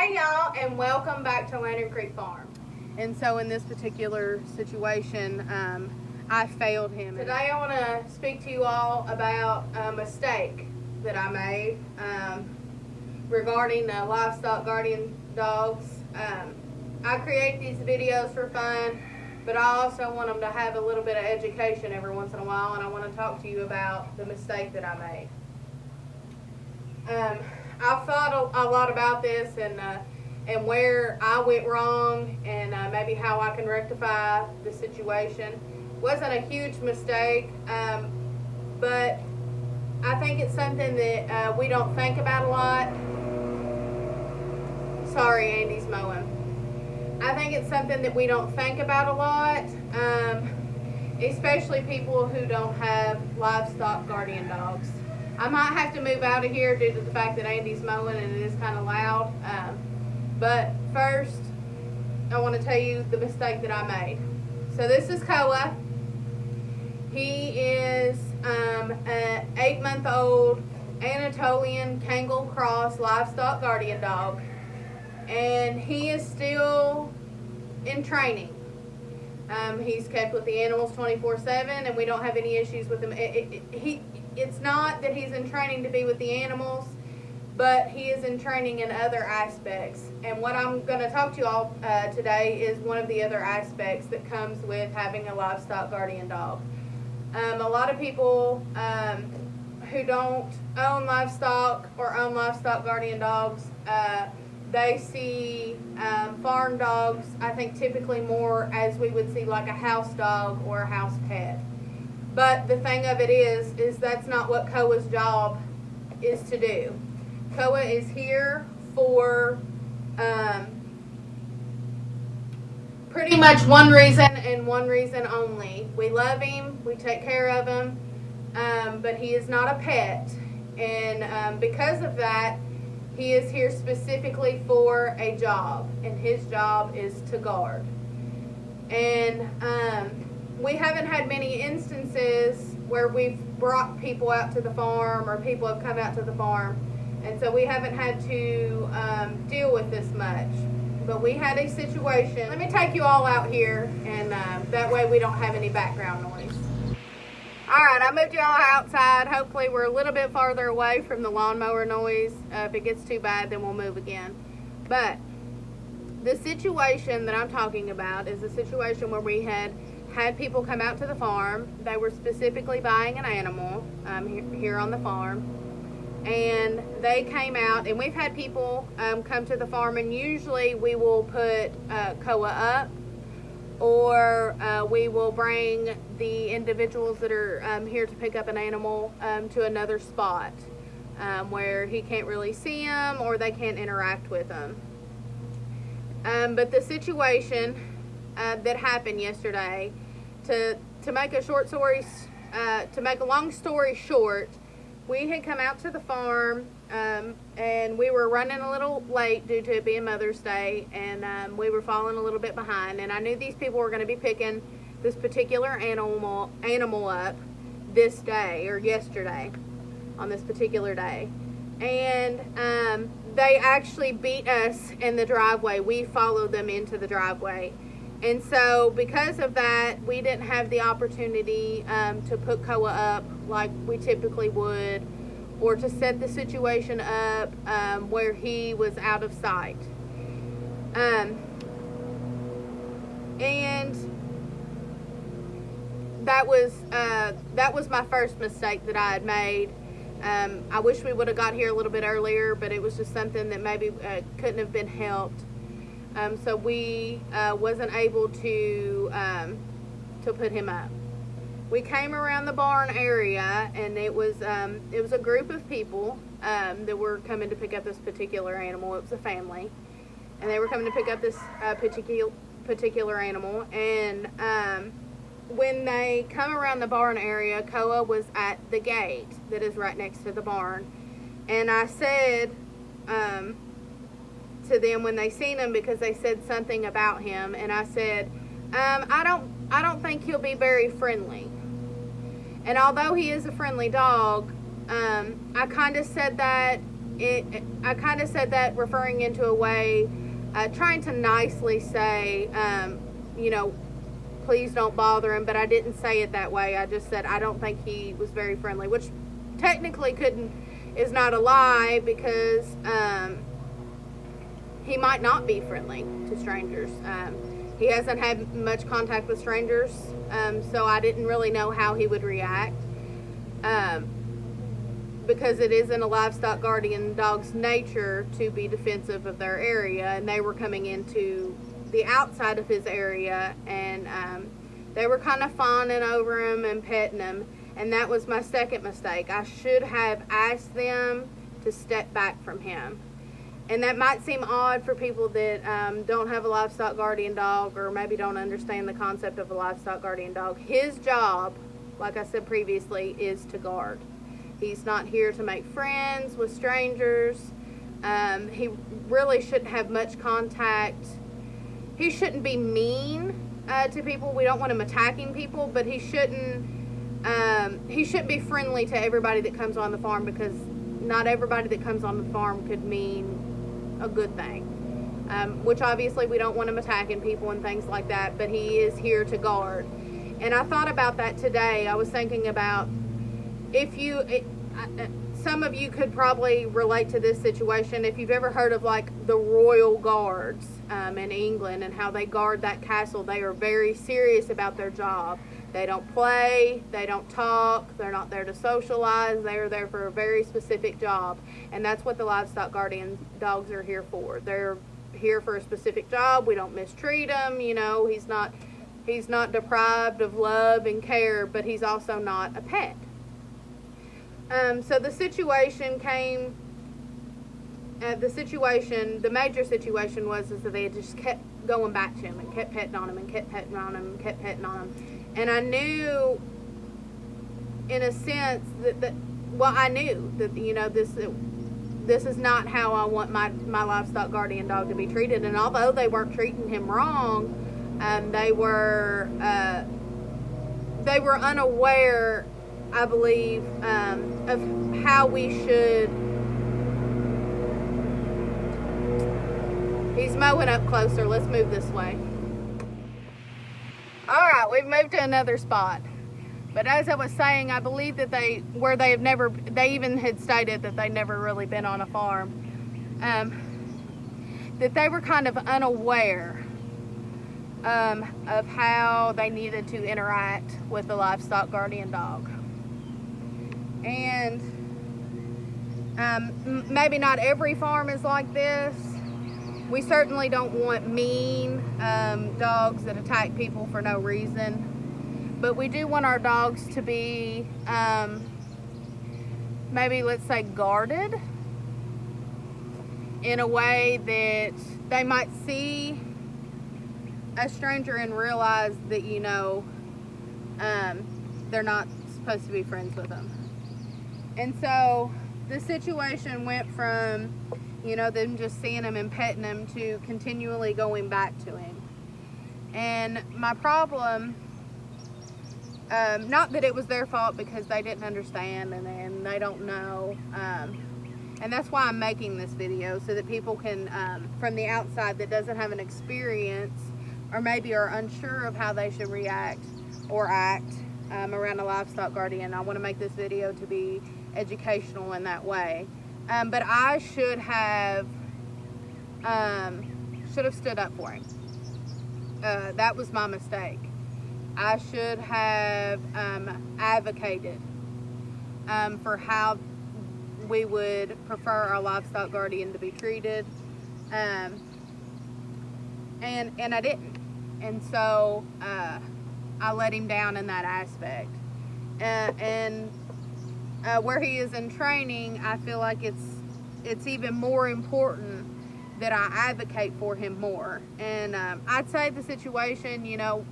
Hey y'all, and welcome back to Lantern Creek Farm. And so in this particular situation, I failed him. Today I want to speak to you all about a mistake that I made regarding livestock guardian dogs. I create these videos for fun, but I also want them to have a little bit of education every once in a while, and I want to talk to you about the mistake that I made. I've thought a lot about this and where I went wrong and maybe how I can rectify the situation. Wasn't a huge mistake, but I think it's something that we don't think about a lot. Sorry, Andy's mowing. I think it's something that we don't think about a lot, especially people who don't have livestock guardian dogs. I might have to move out of here due to the fact that Andy's mowing and it is kind of loud. But first, I want to tell you the mistake that I made. So this is Koa. He is an 8-month-old Anatolian Kangal Cross livestock guardian dog. And he is still in training. He's kept with the animals 24/7 and we don't have any issues with him. It's not that he's in training to be with the animals, but he is in training in other aspects. And what I'm going to talk to you all today is one of the other aspects that comes with having a livestock guardian dog. A lot of people who don't own livestock or own livestock guardian dogs, they see farm dogs, I think typically more as we would see like a house dog or a house pet. But the thing of it is that's not what Koa's job is to do. Koa is here for pretty much one reason and one reason only. We love him, we take care of him, but he is not a pet. And because of that, he is here specifically for a job, and his job is to guard. And we haven't had many instances where we've brought people out to the farm or people have come out to the farm, and so we haven't had to deal with this much. But we had a situation. Let me take you all out here, and that way we don't have any background noise. Alright, I moved you all outside. Hopefully we're a little bit farther away from the lawnmower noise. If it gets too bad, then we'll move again. But the situation that I'm talking about is a situation where we had people come out to the farm. They were specifically buying an animal here on the farm. And they came out, and we've had people come to the farm, and usually we will put Koa up, or we will bring the individuals that are here to pick up an animal to another spot where he can't really see them or they can't interact with them. But the situation that happened yesterday, to make a long story short, we had come out to the farm and we were running a little late due to it being Mother's Day, and we were falling a little bit behind, and I knew these people were going to be picking this particular animal up this day or yesterday on this particular day, and they actually beat us in the driveway. We followed them into the driveway, and so because of that, we didn't have the opportunity to put Koa up like we typically would, or to set the situation up where he was out of sight. And that was my first mistake that I had made. I wish we would have got here a little bit earlier, but it was just something that maybe couldn't have been helped. So we wasn't able to put him up. We came around the barn area, and it was a group of people that were coming to pick up this particular animal. It was a family, and they were coming to pick up this particular animal. And when they come around the barn area, Koa was at the gate that is right next to the barn, and I said to them when they seen him, because they said something about him, and I said, I don't think he'll be very friendly. And although he is a friendly dog, I kind of said that I kind of said that referring into a way, trying to nicely say, you know, please don't bother him, but I didn't say it that way. I just said I don't think he was very friendly, which technically is not a lie, because he might not be friendly to strangers. He hasn't had much contact with strangers, so I didn't really know how he would react. Because it isn't a livestock guardian dog's nature to be defensive of their area, and they were coming into the outside of his area, and they were kind of fawning over him and petting him, and that was my second mistake. I should have asked them to step back from him. And that might seem odd for people that don't have a livestock guardian dog, or maybe don't understand the concept of a livestock guardian dog. His job, like I said previously, is to guard. He's not here to make friends with strangers. He really shouldn't have much contact. He shouldn't be mean to people. We don't want him attacking people, but he shouldn't be friendly to everybody that comes on the farm, because not everybody that comes on the farm could mean a good thing. Which obviously we don't want him attacking people and things like that, but he is here to guard. And I thought about that today. I was thinking about, some of you could probably relate to this situation. If you've ever heard of like the Royal Guards in England and how they guard that castle, they are very serious about their job. They don't play, they don't talk, they're not there to socialize, they are there for a very specific job. And that's what the livestock guardian dogs are here for. They're here for a specific job. We don't mistreat him, you know, he's not deprived of love and care, but he's also not a pet. So the situation came, the major situation was that they had just kept going back to him and kept petting on him and kept petting on him and kept petting on him. And I knew, in a sense, I knew that, you know, this is not how I want my livestock guardian dog to be treated. And although they weren't treating him wrong, they were unaware, I believe, of how we should. He's mowing up closer. Let's move this way. Alright, we've moved to another spot. But as I was saying, I believe that they even had stated that they'd never really been on a farm. That they were kind of unaware of how they needed to interact with the livestock guardian dog. And maybe not every farm is like this. We certainly don't want mean dogs that attack people for no reason. But we do want our dogs to be, maybe let's say, guarded in a way that they might see a stranger and realize that, you know, they're not supposed to be friends with them. And so the situation went from, you know, them just seeing him and petting him to continually going back to him. And my problem, not that it was their fault, because they didn't understand and they don't know. And that's why I'm making this video, so that people can, from the outside that doesn't have an experience, or maybe are unsure of how they should react or act around a livestock guardian. I want to make this video to be educational in that way. But I should have stood up for him. That was my mistake. I should have advocated for how we would prefer our livestock guardian to be treated, and I didn't. And so I let him down in that aspect. And where he is in training, I feel like it's even more important that I advocate for him more. And I'd say the situation, you know,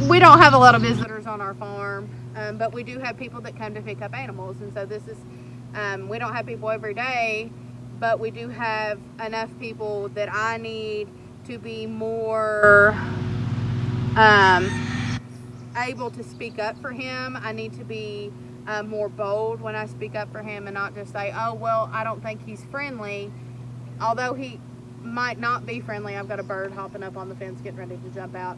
we don't have a lot of visitors on our farm, but we do have people that come to pick up animals. And so this is, we don't have people every day, but we do have enough people that I need to be more able to speak up for him. I need to be more bold when I speak up for him and not just say, oh, well, I don't think he's friendly. Although he might not be friendly. I've got a bird hopping up on the fence getting ready to jump out.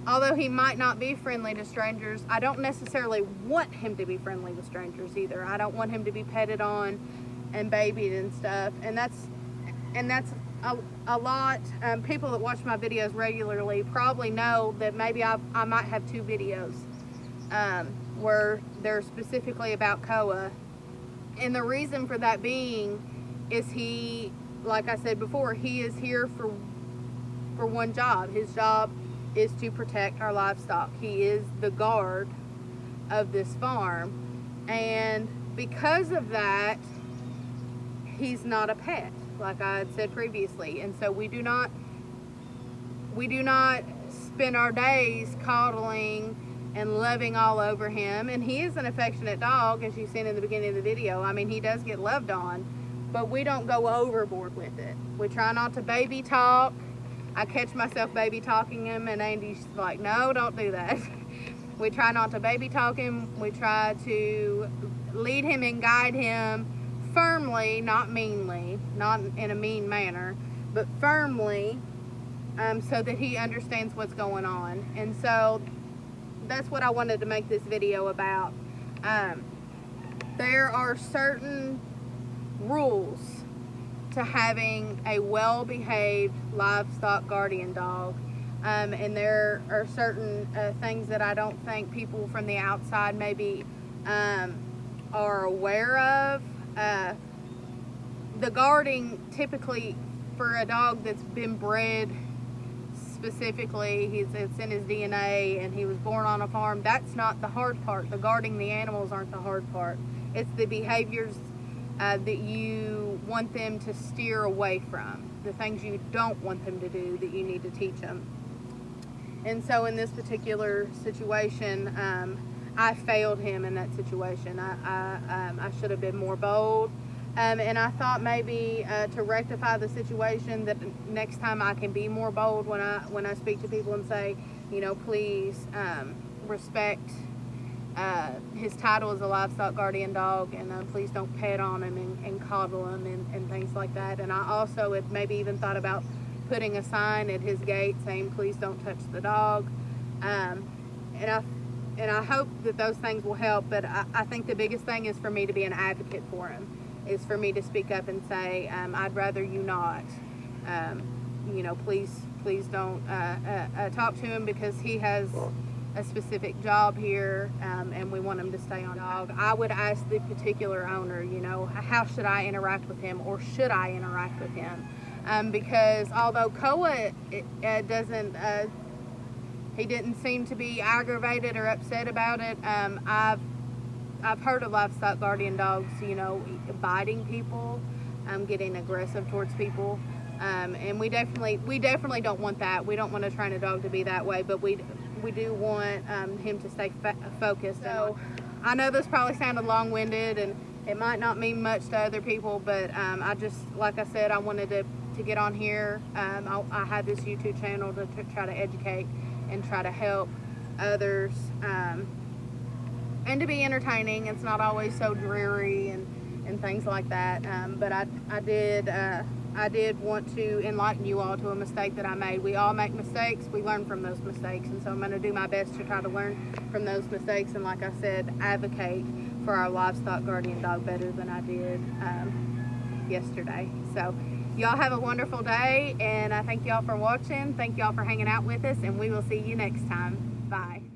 Although he might not be friendly to strangers, I don't necessarily want him to be friendly with strangers either. I don't want him to be petted on and babied and stuff. And that's a lot. People that watch my videos regularly probably know that maybe I might have 2 videos where they're specifically about Koa. And the reason for that being is he, like I said before, he is here for one job. His job is to protect our livestock. He is the guard of this farm, and because of that, he's not a pet, like I had said previously. And so we do not spend our days coddling and loving all over him. And he is an affectionate dog, as you've seen in the beginning of the video. I mean, he does get loved on, but we don't go overboard with it. We try not to baby talk. I catch myself baby talking him, and Andy's like, no, don't do that. We try not to baby talk him. We try to lead him and guide him firmly, not meanly, not in a mean manner, but firmly, so that he understands what's going on. And so that's what I wanted to make this video about. There are certain rules to having a well-behaved livestock guardian dog, and there are certain things that I don't think people from the outside maybe are aware of. The guarding, typically for a dog that's been bred specifically, it's in his DNA and he was born on a farm, that's not the hard part. The guarding the animals aren't the hard part. It's the behaviors that you want them to steer away from, the things you don't want them to do that you need to teach them. And so in this particular situation, I failed him in that situation. I should have been more bold, and I thought maybe to rectify the situation, that next time I can be more bold when I speak to people and say, you know, please respect his title as a livestock guardian dog, and please don't pet on him and coddle him and things like that. And I also had maybe even thought about putting a sign at his gate saying, please don't touch the dog. And I hope that those things will help, but I think the biggest thing is for me to be an advocate for him, is for me to speak up and say, I'd rather you not. You know, please don't talk to him, because he has a specific job here, and we want him to stay on dog. I would ask the particular owner, you know, how should I interact with him, or should I interact with him? Because although Koa he didn't seem to be aggravated or upset about it, I've heard of livestock guardian dogs, you know, biting people, getting aggressive towards people, and we definitely don't want that. We don't want to train a dog to be that way, but we do want him to stay focused. So I know this probably sounded long-winded, and it might not mean much to other people, but I just, like I said, I wanted to get on here. I had this YouTube channel to try to educate and try to help others, and to be entertaining. It's not always so dreary and things like that, but I did want to enlighten you all to a mistake that I made. We all make mistakes. We learn from those mistakes, and so I'm going to do my best to try to learn from those mistakes, and like I said, advocate for our livestock guardian dog better than I did yesterday. So y'all have a wonderful day, and I thank y'all for watching. Thank y'all for hanging out with us, and we will see you next time. Bye.